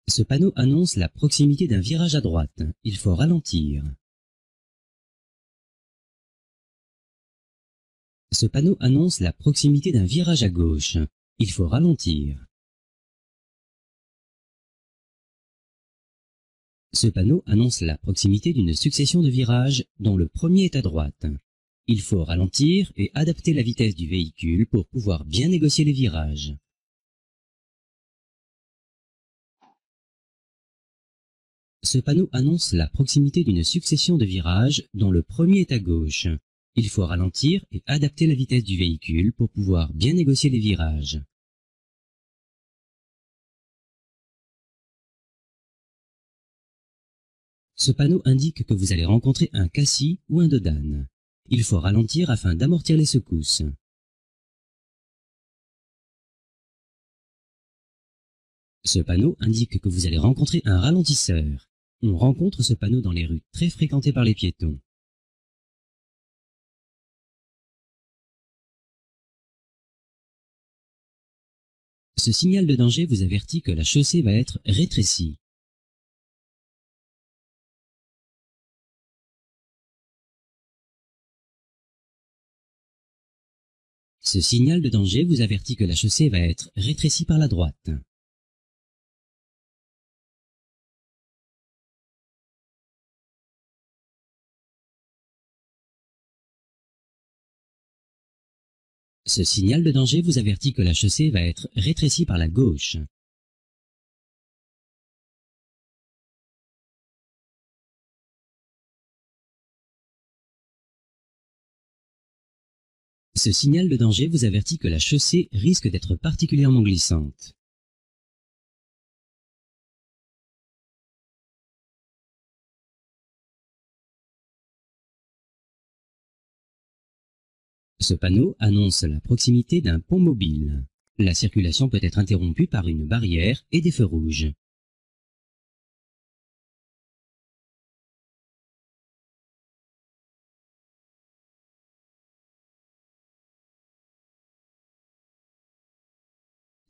Ce panneau annonce la proximité d'un virage à droite. Il faut ralentir. Ce panneau annonce la proximité d'un virage à gauche. Il faut ralentir. Ce panneau annonce la proximité d'une succession de virages dont le premier est à droite. Il faut ralentir et adapter la vitesse du véhicule pour pouvoir bien négocier les virages. Ce panneau annonce la proximité d'une succession de virages dont le premier est à gauche. Il faut ralentir et adapter la vitesse du véhicule pour pouvoir bien négocier les virages. Ce panneau indique que vous allez rencontrer un cassis ou un dodane. Il faut ralentir afin d'amortir les secousses. Ce panneau indique que vous allez rencontrer un ralentisseur. On rencontre ce panneau dans les rues très fréquentées par les piétons. Ce signal de danger vous avertit que la chaussée va être rétrécie. Ce signal de danger vous avertit que la chaussée va être rétrécie par la droite. Ce signal de danger vous avertit que la chaussée va être rétrécie par la gauche. Ce signal de danger vous avertit que la chaussée risque d'être particulièrement glissante. Ce panneau annonce la proximité d'un pont mobile. La circulation peut être interrompue par une barrière et des feux rouges.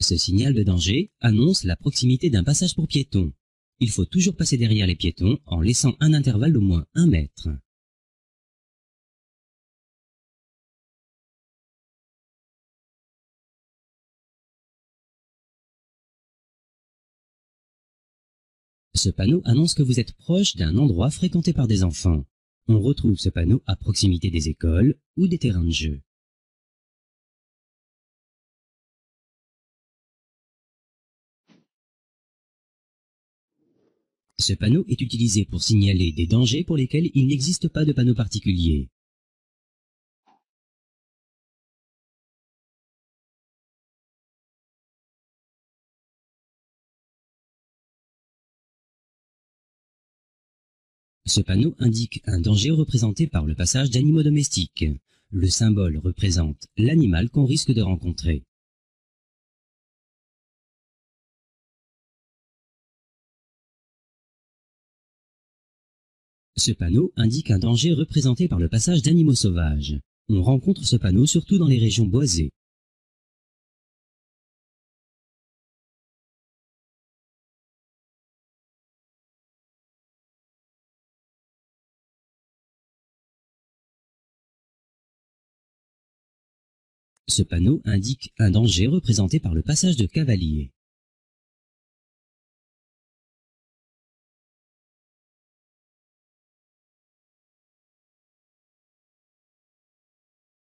Ce signal de danger annonce la proximité d'un passage pour piétons. Il faut toujours passer derrière les piétons en laissant un intervalle d'au moins 1 mètre. Ce panneau annonce que vous êtes proche d'un endroit fréquenté par des enfants. On retrouve ce panneau à proximité des écoles ou des terrains de jeu. Ce panneau est utilisé pour signaler des dangers pour lesquels il n'existe pas de panneau particulier. Ce panneau indique un danger représenté par le passage d'animaux domestiques. Le symbole représente l'animal qu'on risque de rencontrer. Ce panneau indique un danger représenté par le passage d'animaux sauvages. On rencontre ce panneau surtout dans les régions boisées. Ce panneau indique un danger représenté par le passage de cavaliers.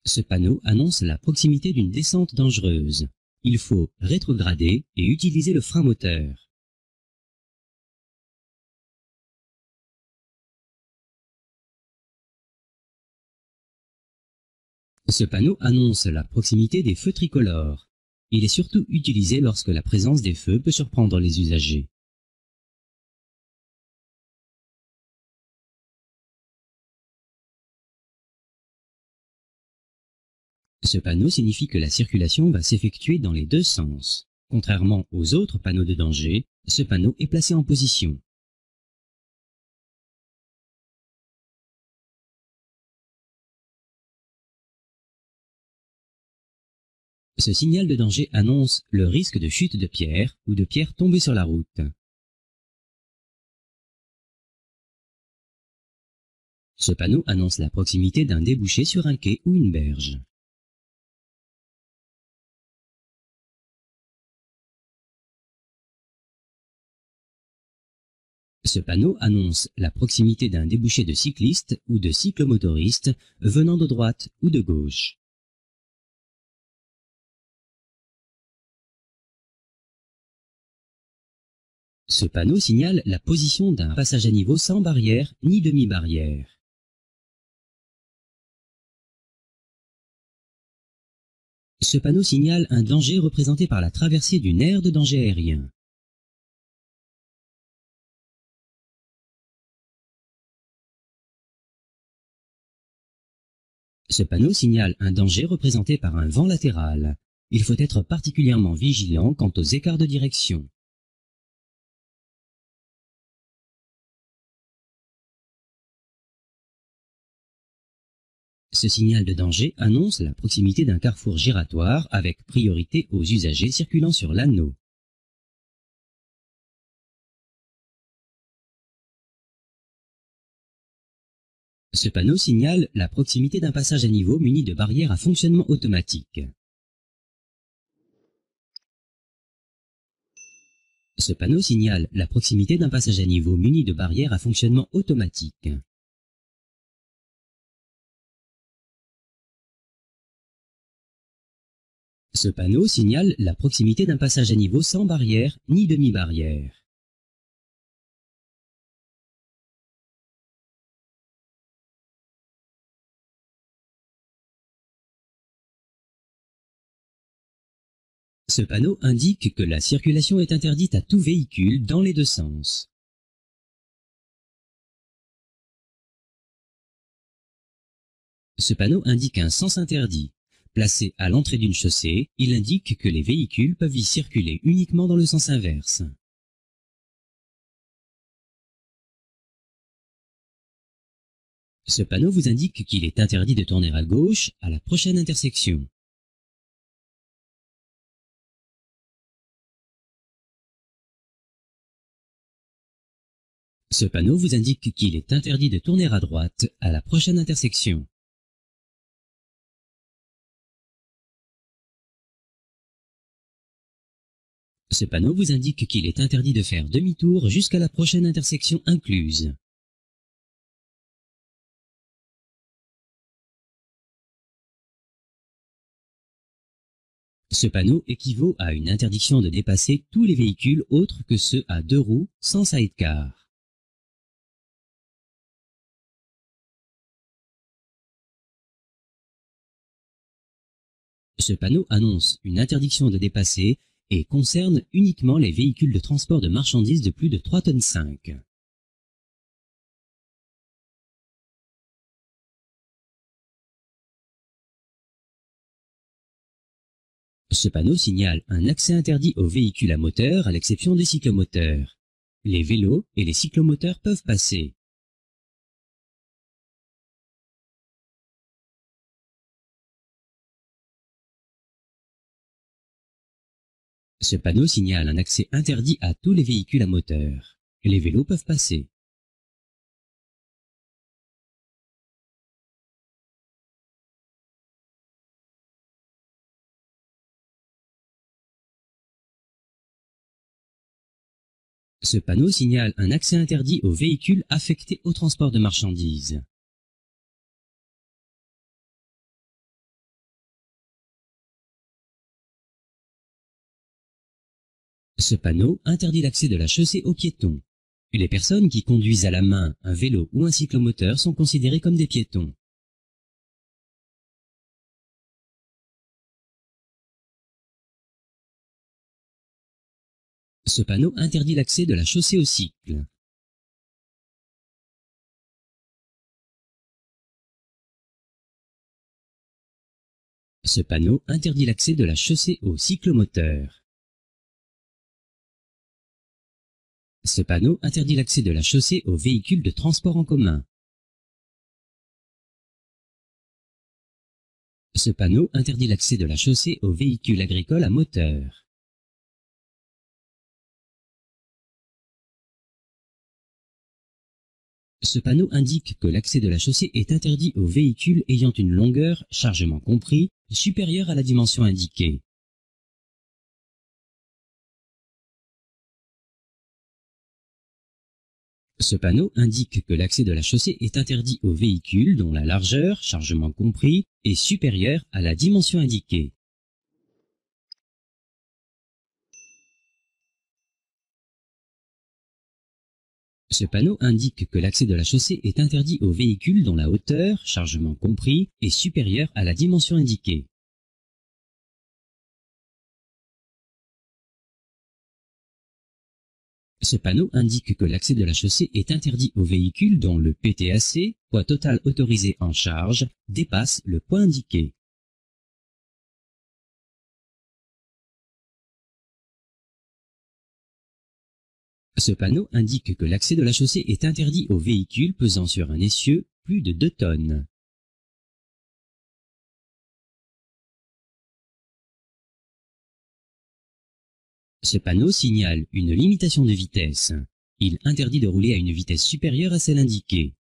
Ce panneau annonce la proximité d'une descente dangereuse. Il faut rétrograder et utiliser le frein moteur. Ce panneau annonce la proximité des feux tricolores. Il est surtout utilisé lorsque la présence des feux peut surprendre les usagers. Ce panneau signifie que la circulation va s'effectuer dans les deux sens. Contrairement aux autres panneaux de danger, ce panneau est placé en position. Ce signal de danger annonce le risque de chute de pierres ou de pierres tombées sur la route. Ce panneau annonce la proximité d'un débouché sur un quai ou une berge. Ce panneau annonce la proximité d'un débouché de cyclistes ou de cyclomotoristes venant de droite ou de gauche. Ce panneau signale la position d'un passage à niveau sans barrière ni demi-barrière. Ce panneau signale un danger représenté par la traversée d'une aire de danger aérien. Ce panneau signale un danger représenté par un vent latéral. Il faut être particulièrement vigilant quant aux écarts de direction. Ce signal de danger annonce la proximité d'un carrefour giratoire avec priorité aux usagers circulant sur l'anneau. Ce panneau signale la proximité d'un passage à niveau muni de barrières à fonctionnement automatique. Ce panneau signale la proximité d'un passage à niveau muni de barrières à fonctionnement automatique. Ce panneau signale la proximité d'un passage à niveau sans barrière ni demi-barrière. Ce panneau indique que la circulation est interdite à tout véhicule dans les deux sens. Ce panneau indique un sens interdit. Placé à l'entrée d'une chaussée, il indique que les véhicules peuvent y circuler uniquement dans le sens inverse. Ce panneau vous indique qu'il est interdit de tourner à gauche à la prochaine intersection. Ce panneau vous indique qu'il est interdit de tourner à droite à la prochaine intersection. Ce panneau vous indique qu'il est interdit de faire demi-tour jusqu'à la prochaine intersection incluse. Ce panneau équivaut à une interdiction de dépasser tous les véhicules autres que ceux à deux roues sans sidecar. Ce panneau annonce une interdiction de dépasser et concerne uniquement les véhicules de transport de marchandises de plus de 3,5 tonnes. Ce panneau signale un accès interdit aux véhicules à moteur à l'exception des cyclomoteurs. Les vélos et les cyclomoteurs peuvent passer. Ce panneau signale un accès interdit à tous les véhicules à moteur. Les vélos peuvent passer. Ce panneau signale un accès interdit aux véhicules affectés au transport de marchandises. Ce panneau interdit l'accès de la chaussée aux piétons. Les personnes qui conduisent à la main un vélo ou un cyclomoteur sont considérées comme des piétons. Ce panneau interdit l'accès de la chaussée aux cycles. Ce panneau interdit l'accès de la chaussée aux cyclomoteurs. Ce panneau interdit l'accès de la chaussée aux véhicules de transport en commun. Ce panneau interdit l'accès de la chaussée aux véhicules agricoles à moteur. Ce panneau indique que l'accès de la chaussée est interdit aux véhicules ayant une longueur, chargement compris, supérieure à la dimension indiquée. Ce panneau indique que l'accès de la chaussée est interdit aux véhicules dont la largeur, chargement compris, est supérieure à la dimension indiquée. Ce panneau indique que l'accès de la chaussée est interdit aux véhicules dont la hauteur, chargement compris, est supérieure à la dimension indiquée. Ce panneau indique que l'accès de la chaussée est interdit aux véhicules dont le PTAC, poids total autorisé en charge, dépasse le poids indiqué. Ce panneau indique que l'accès de la chaussée est interdit aux véhicules pesant sur un essieu plus de 2 tonnes. Ce panneau signale une limitation de vitesse. Il interdit de rouler à une vitesse supérieure à celle indiquée.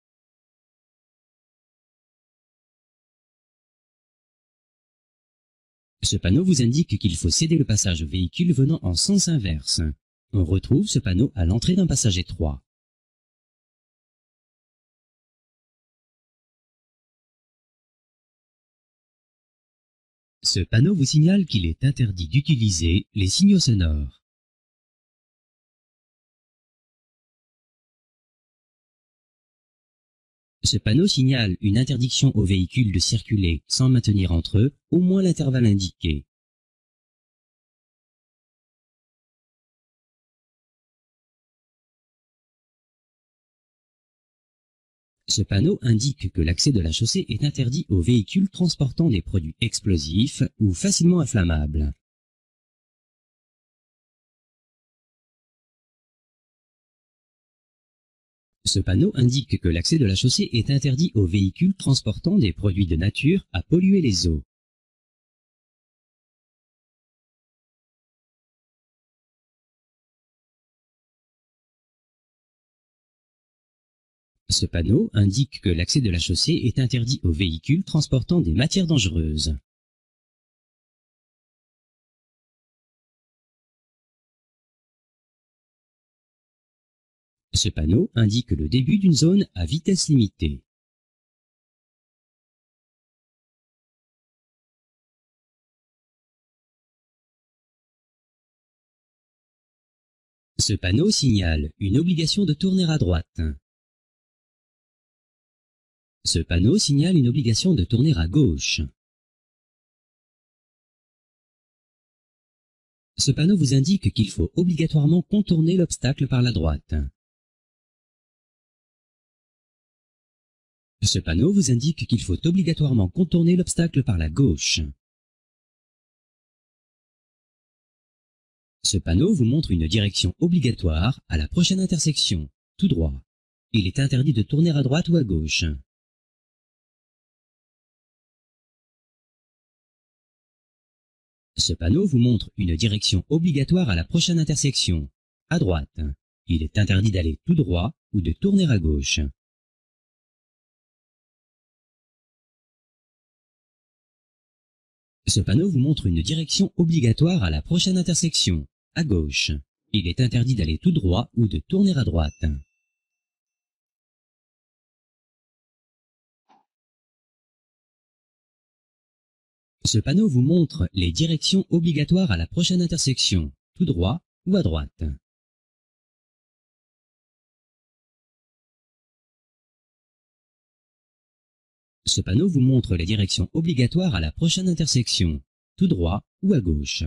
Ce panneau vous indique qu'il faut céder le passage aux véhicules venant en sens inverse. On retrouve ce panneau à l'entrée d'un passage étroit. Ce panneau vous signale qu'il est interdit d'utiliser les signaux sonores. Ce panneau signale une interdiction aux véhicules de circuler sans maintenir entre eux au moins l'intervalle indiqué. Ce panneau indique que l'accès de la chaussée est interdit aux véhicules transportant des produits explosifs ou facilement inflammables. Ce panneau indique que l'accès de la chaussée est interdit aux véhicules transportant des produits de nature à polluer les eaux. Ce panneau indique que l'accès de la chaussée est interdit aux véhicules transportant des matières dangereuses. Ce panneau indique le début d'une zone à vitesse limitée. Ce panneau signale une obligation de tourner à droite. Ce panneau signale une obligation de tourner à gauche. Ce panneau vous indique qu'il faut obligatoirement contourner l'obstacle par la droite. Ce panneau vous indique qu'il faut obligatoirement contourner l'obstacle par la gauche. Ce panneau vous montre une direction obligatoire à la prochaine intersection, tout droit. Il est interdit de tourner à droite ou à gauche. Ce panneau vous montre une direction obligatoire à la prochaine intersection, à droite. Il est interdit d'aller tout droit ou de tourner à gauche. Ce panneau vous montre une direction obligatoire à la prochaine intersection, à gauche. Il est interdit d'aller tout droit ou de tourner à droite. Ce panneau vous montre les directions obligatoires à la prochaine intersection, tout droit ou à droite. Ce panneau vous montre les directions obligatoires à la prochaine intersection, tout droit ou à gauche.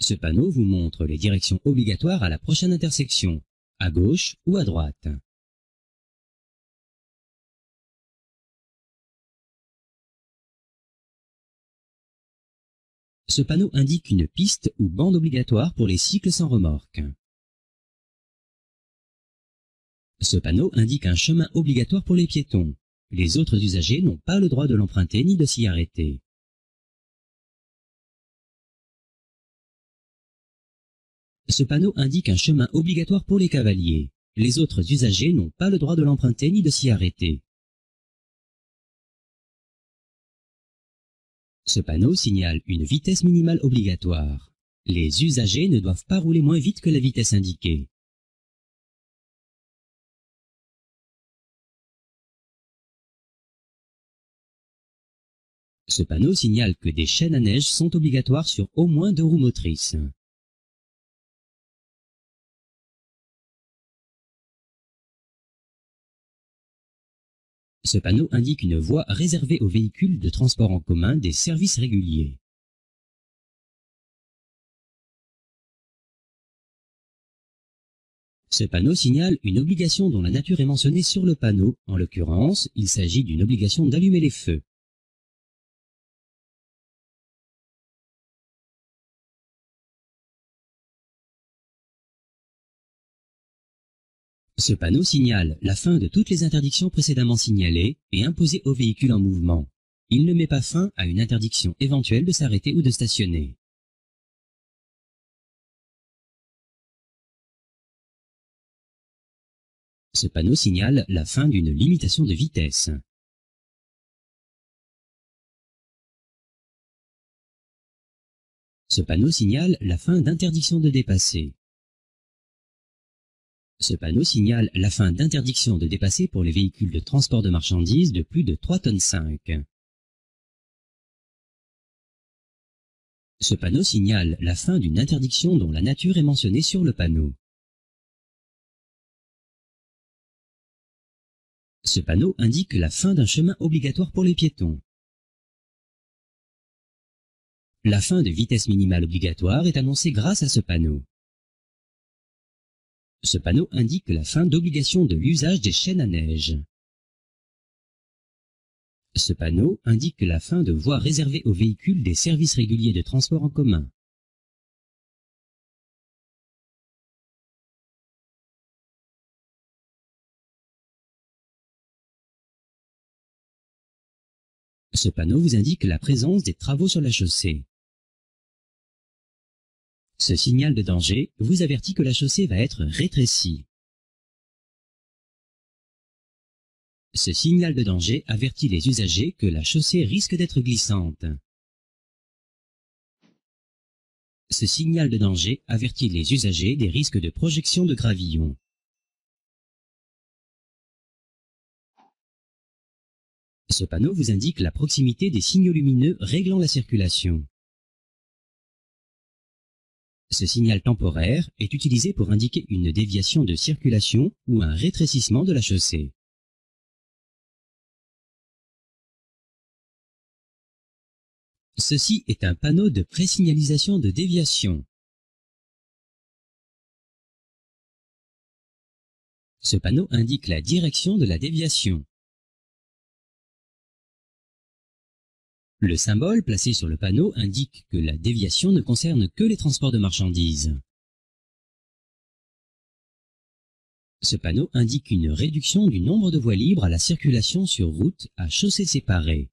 Ce panneau vous montre les directions obligatoires à la prochaine intersection, à gauche ou à droite. Ce panneau indique une piste ou bande obligatoire pour les cycles sans remorque. Ce panneau indique un chemin obligatoire pour les piétons. Les autres usagers n'ont pas le droit de l'emprunter ni de s'y arrêter. Ce panneau indique un chemin obligatoire pour les cavaliers. Les autres usagers n'ont pas le droit de l'emprunter ni de s'y arrêter. Ce panneau signale une vitesse minimale obligatoire. Les usagers ne doivent pas rouler moins vite que la vitesse indiquée. Ce panneau signale que des chaînes à neige sont obligatoires sur au moins 2 roues motrices. Ce panneau indique une voie réservée aux véhicules de transport en commun des services réguliers. Ce panneau signale une obligation dont la nature est mentionnée sur le panneau. En l'occurrence, il s'agit d'une obligation d'allumer les feux. Ce panneau signale la fin de toutes les interdictions précédemment signalées et imposées aux véhicules en mouvement. Il ne met pas fin à une interdiction éventuelle de s'arrêter ou de stationner. Ce panneau signale la fin d'une limitation de vitesse. Ce panneau signale la fin d'interdiction de dépasser. Ce panneau signale la fin d'interdiction de dépasser pour les véhicules de transport de marchandises de plus de 3,5 tonnes. Ce panneau signale la fin d'une interdiction dont la nature est mentionnée sur le panneau. Ce panneau indique la fin d'un chemin obligatoire pour les piétons. La fin de vitesse minimale obligatoire est annoncée grâce à ce panneau. Ce panneau indique la fin d'obligation de l'usage des chaînes à neige. Ce panneau indique la fin de voies réservées aux véhicules des services réguliers de transport en commun. Ce panneau vous indique la présence des travaux sur la chaussée. Ce signal de danger vous avertit que la chaussée va être rétrécie. Ce signal de danger avertit les usagers que la chaussée risque d'être glissante. Ce signal de danger avertit les usagers des risques de projection de gravillon. Ce panneau vous indique la proximité des signaux lumineux réglant la circulation. Ce signal temporaire est utilisé pour indiquer une déviation de circulation ou un rétrécissement de la chaussée. Ceci est un panneau de présignalisation de déviation. Ce panneau indique la direction de la déviation. Le symbole placé sur le panneau indique que la déviation ne concerne que les transports de marchandises. Ce panneau indique une réduction du nombre de voies libres à la circulation sur route à chaussées séparées.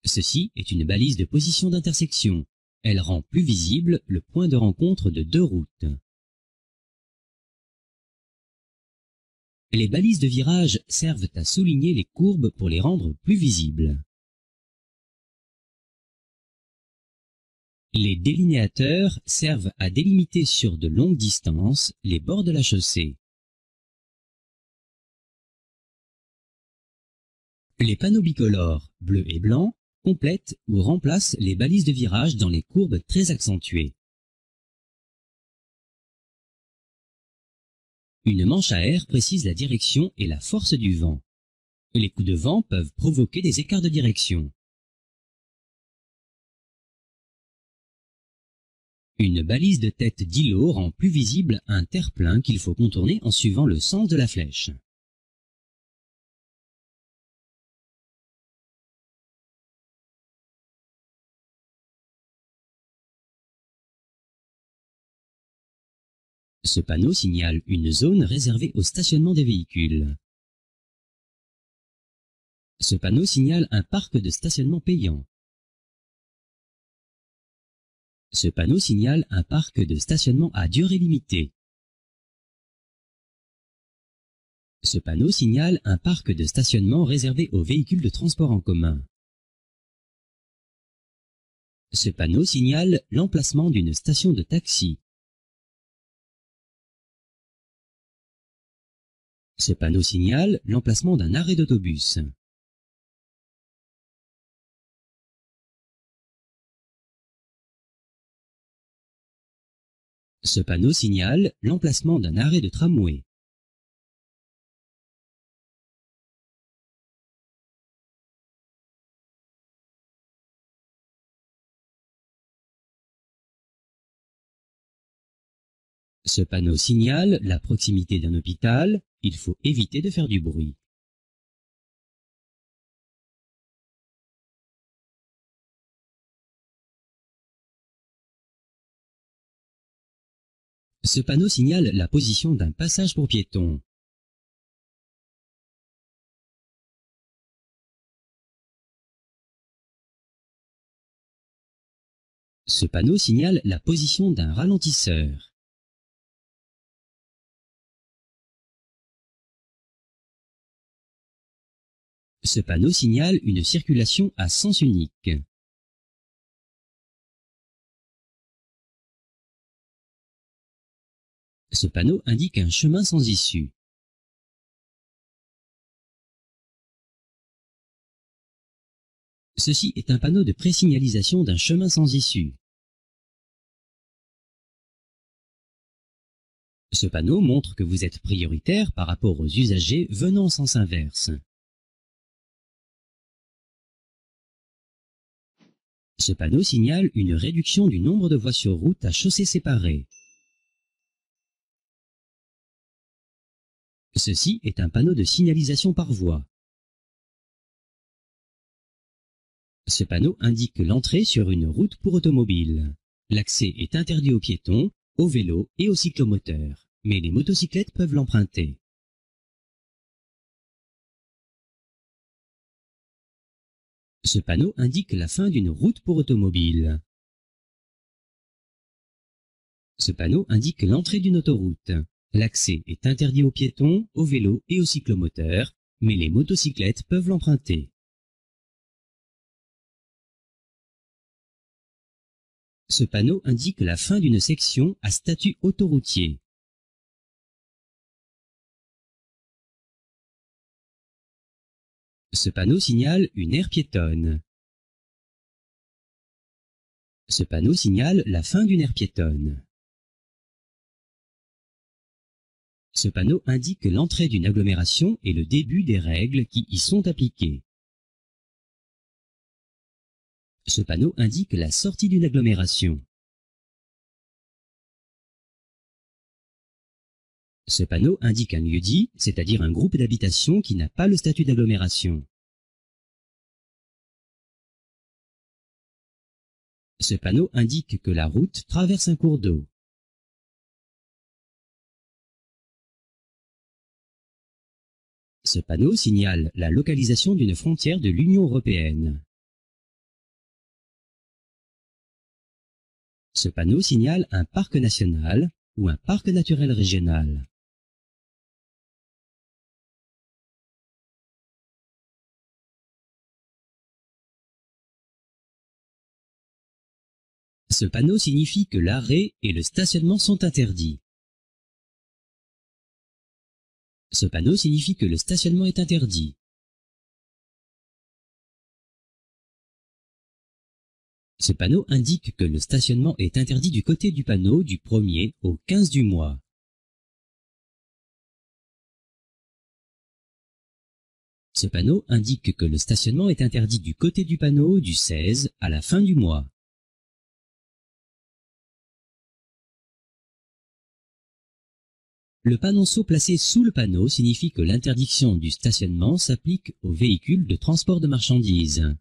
Ceci est une balise de position d'intersection. Elle rend plus visible le point de rencontre de 2 routes. Les balises de virage servent à souligner les courbes pour les rendre plus visibles. Les délinéateurs servent à délimiter sur de longues distances les bords de la chaussée. Les panneaux bicolores, bleu et blanc, complètent ou remplacent les balises de virage dans les courbes très accentuées. Une manche à air précise la direction et la force du vent. Les coups de vent peuvent provoquer des écarts de direction. Une balise de tête d'îlot rend plus visible un terre-plein qu'il faut contourner en suivant le sens de la flèche. Ce panneau signale une zone réservée au stationnement des véhicules. Ce panneau signale un parc de stationnement payant. Ce panneau signale un parc de stationnement à durée limitée. Ce panneau signale un parc de stationnement réservé aux véhicules de transport en commun. Ce panneau signale l'emplacement d'une station de taxi. Ce panneau signale l'emplacement d'un arrêt d'autobus. Ce panneau signale l'emplacement d'un arrêt de tramway. Ce panneau signale la proximité d'un hôpital, il faut éviter de faire du bruit. Ce panneau signale la position d'un passage pour piétons. Ce panneau signale la position d'un ralentisseur. Ce panneau signale une circulation à sens unique. Ce panneau indique un chemin sans issue. Ceci est un panneau de présignalisation d'un chemin sans issue. Ce panneau montre que vous êtes prioritaire par rapport aux usagers venant en sens inverse. Ce panneau signale une réduction du nombre de voies sur route à chaussées séparées. Ceci est un panneau de signalisation par voie. Ce panneau indique l'entrée sur une route pour automobiles. L'accès est interdit aux piétons, aux vélos et aux cyclomoteurs, mais les motocyclettes peuvent l'emprunter. Ce panneau indique la fin d'une route pour automobiles. Ce panneau indique l'entrée d'une autoroute. L'accès est interdit aux piétons, aux vélos et aux cyclomoteurs, mais les motocyclettes peuvent l'emprunter. Ce panneau indique la fin d'une section à statut autoroutier. Ce panneau signale une aire piétonne. Ce panneau signale la fin d'une aire piétonne. Ce panneau indique l'entrée d'une agglomération et le début des règles qui y sont appliquées. Ce panneau indique la sortie d'une agglomération. Ce panneau indique un lieu-dit, c'est-à-dire un groupe d'habitation qui n'a pas le statut d'agglomération. Ce panneau indique que la route traverse un cours d'eau. Ce panneau signale la localisation d'une frontière de l'Union européenne. Ce panneau signale un parc national ou un parc naturel régional. Ce panneau signifie que l'arrêt et le stationnement sont interdits. Ce panneau signifie que le stationnement est interdit. Ce panneau indique que le stationnement est interdit du côté du panneau du 1er au 15 du mois. Ce panneau indique que le stationnement est interdit du côté du panneau du 16 à la fin du mois. Le panonceau placé sous le panneau signifie que l'interdiction du stationnement s'applique aux véhicules de transport de marchandises.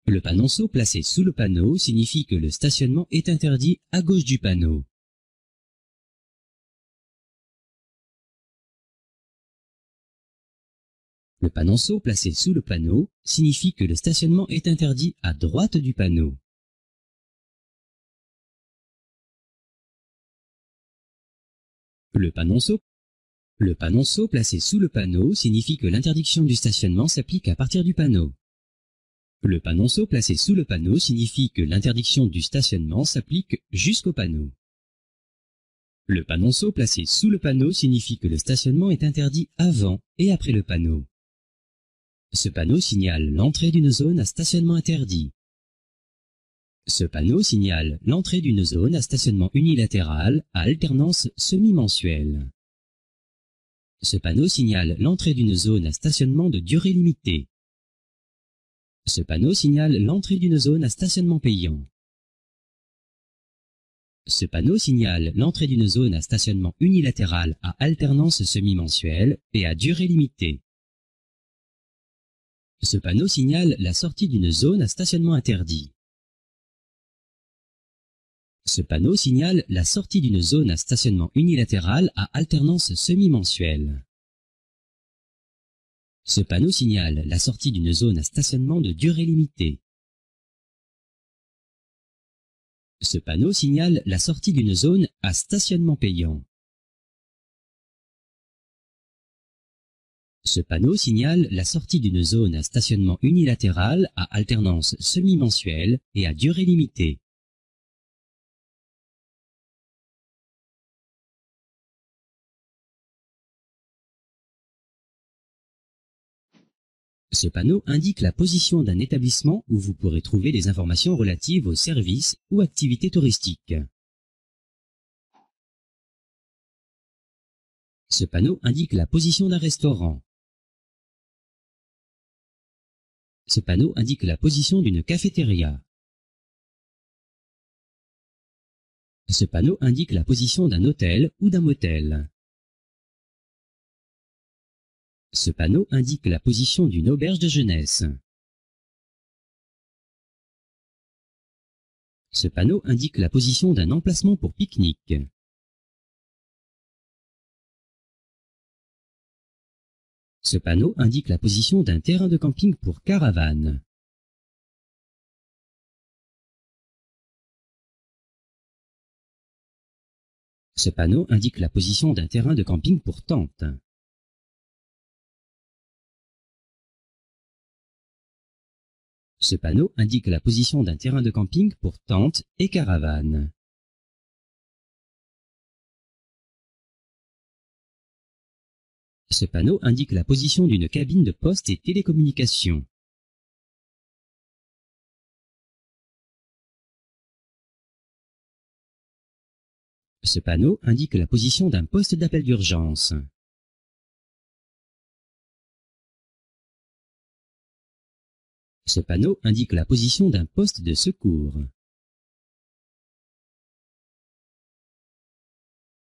Le panonceau placé sous le panneau signifie que le stationnement est interdit à gauche du panneau. Le panonceau placé sous le panneau signifie que le stationnement est interdit à droite du panneau. Le panonceau placé sous le panneau signifie que l'interdiction du stationnement s'applique à partir du panneau. Le panonceau placé sous le panneau signifie que l'interdiction du stationnement s'applique jusqu'au panneau. Le panonceau placé sous le panneau signifie que le stationnement est interdit avant et après le panneau. Ce panneau signale l'entrée d'une zone à stationnement interdit. Ce panneau signale l'entrée d'une zone à stationnement unilatéral à alternance semi-mensuelle. Ce panneau signale l'entrée d'une zone à stationnement de durée limitée. Ce panneau signale l'entrée d'une zone à stationnement payant. Ce panneau signale l'entrée d'une zone à stationnement unilatéral à alternance semi-mensuelle et à durée limitée. Ce panneau signale la sortie d'une zone à stationnement interdit. Ce panneau signale la sortie d'une zone à stationnement unilatéral à alternance semi-mensuelle. Ce panneau signale la sortie d'une zone à stationnement de durée limitée. Ce panneau signale la sortie d'une zone à stationnement payant. Ce panneau signale la sortie d'une zone à stationnement unilatéral à alternance semi-mensuelle et à durée limitée. Ce panneau indique la position d'un établissement où vous pourrez trouver des informations relatives aux services ou activités touristiques. Ce panneau indique la position d'un restaurant. Ce panneau indique la position d'une cafétéria. Ce panneau indique la position d'un hôtel ou d'un motel. Ce panneau indique la position d'une auberge de jeunesse. Ce panneau indique la position d'un emplacement pour pique-nique. Ce panneau indique la position d'un terrain de camping pour caravane. Ce panneau indique la position d'un terrain de camping pour tente. Ce panneau indique la position d'un terrain de camping pour tente et caravane. Ce panneau indique la position d'une cabine de poste et télécommunications. Ce panneau indique la position d'un poste d'appel d'urgence. Ce panneau indique la position d'un poste de secours.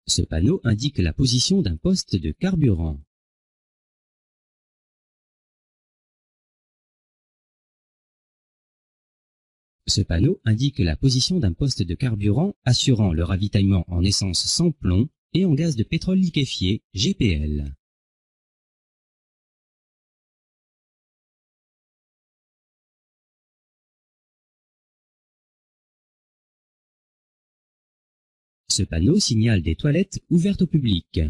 Ce panneau indique la position d'un poste de carburant. Ce panneau indique la position d'un poste de carburant assurant le ravitaillement en essence sans plomb et en gaz de pétrole liquéfié, GPL. Ce panneau signale des toilettes ouvertes au public.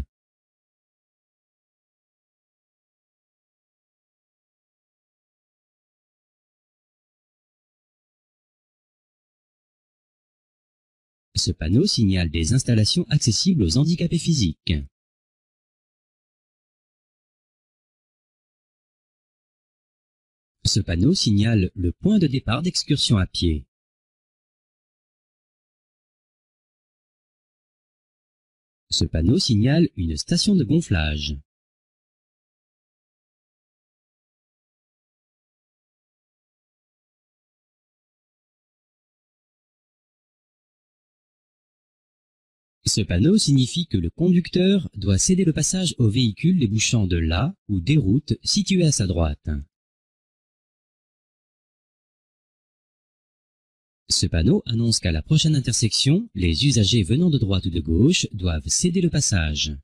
Ce panneau signale des installations accessibles aux handicapés physiques. Ce panneau signale le point de départ d'excursion à pied. Ce panneau signale une station de gonflage. Ce panneau signifie que le conducteur doit céder le passage aux véhicules débouchant de la ou des routes situées à sa droite. Ce panneau annonce qu'à la prochaine intersection, les usagers venant de droite ou de gauche doivent céder le passage.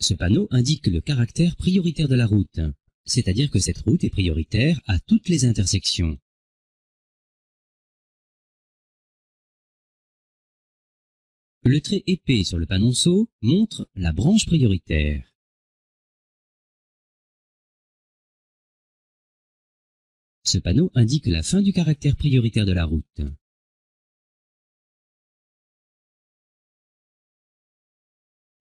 Ce panneau indique le caractère prioritaire de la route, c'est-à-dire que cette route est prioritaire à toutes les intersections. Le trait épais sur le panonceau montre la branche prioritaire. Ce panneau indique la fin du caractère prioritaire de la route.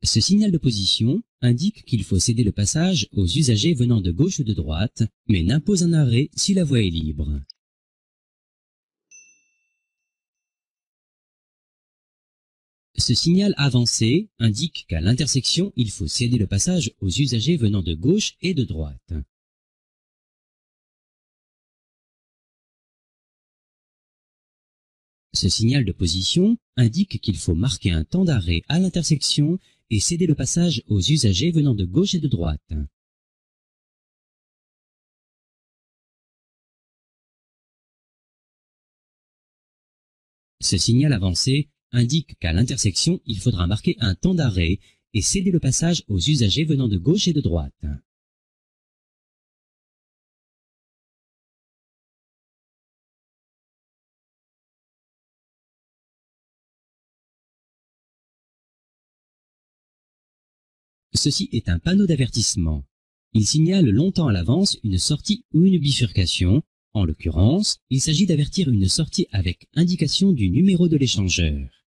Ce signal de position indique qu'il faut céder le passage aux usagers venant de gauche ou de droite, mais n'impose un arrêt si la voie est libre. Ce signal avancé indique qu'à l'intersection, il faut céder le passage aux usagers venant de gauche et de droite. Ce signal de position indique qu'il faut marquer un temps d'arrêt à l'intersection et céder le passage aux usagers venant de gauche et de droite. Ce signal avancé indique qu'à l'intersection, il faudra marquer un temps d'arrêt et céder le passage aux usagers venant de gauche et de droite. Ceci est un panneau d'avertissement. Il signale longtemps à l'avance une sortie ou une bifurcation. En l'occurrence, il s'agit d'avertir une sortie avec indication du numéro de l'échangeur.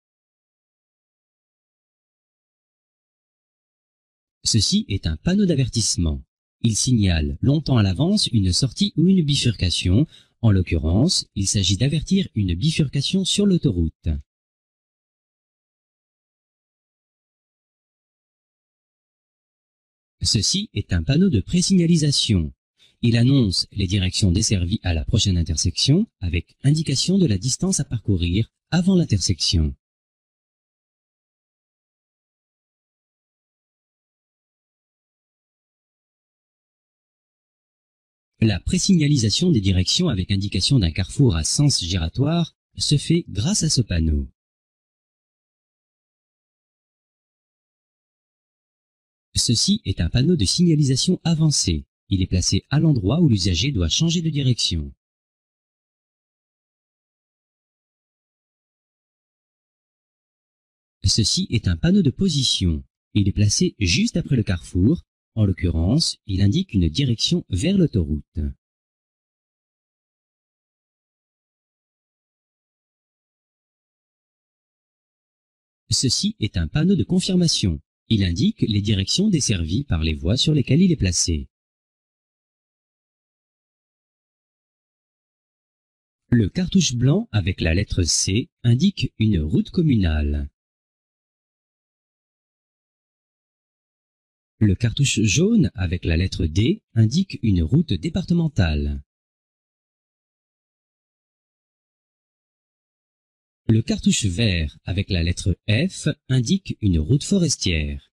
Ceci est un panneau d'avertissement. Il signale longtemps à l'avance une sortie ou une bifurcation. En l'occurrence, il s'agit d'avertir une bifurcation sur l'autoroute. Ceci est un panneau de présignalisation. Il annonce les directions desservies à la prochaine intersection avec indication de la distance à parcourir avant l'intersection. La présignalisation des directions avec indication d'un carrefour à sens giratoire se fait grâce à ce panneau. Ceci est un panneau de signalisation avancé. Il est placé à l'endroit où l'usager doit changer de direction. Ceci est un panneau de position. Il est placé juste après le carrefour. En l'occurrence, il indique une direction vers l'autoroute. Ceci est un panneau de confirmation. Il indique les directions desservies par les voies sur lesquelles il est placé. Le cartouche blanc avec la lettre C indique une route communale. Le cartouche jaune avec la lettre D indique une route départementale. Le cartouche vert avec la lettre F indique une route forestière.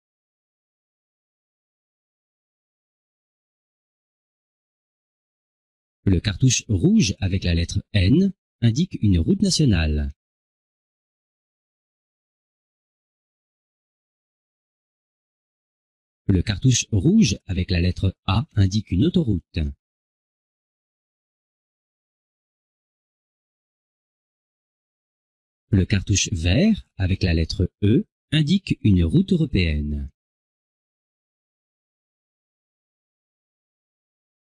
Le cartouche rouge avec la lettre N indique une route nationale. Le cartouche rouge avec la lettre A indique une autoroute. Le cartouche vert avec la lettre E indique une route européenne.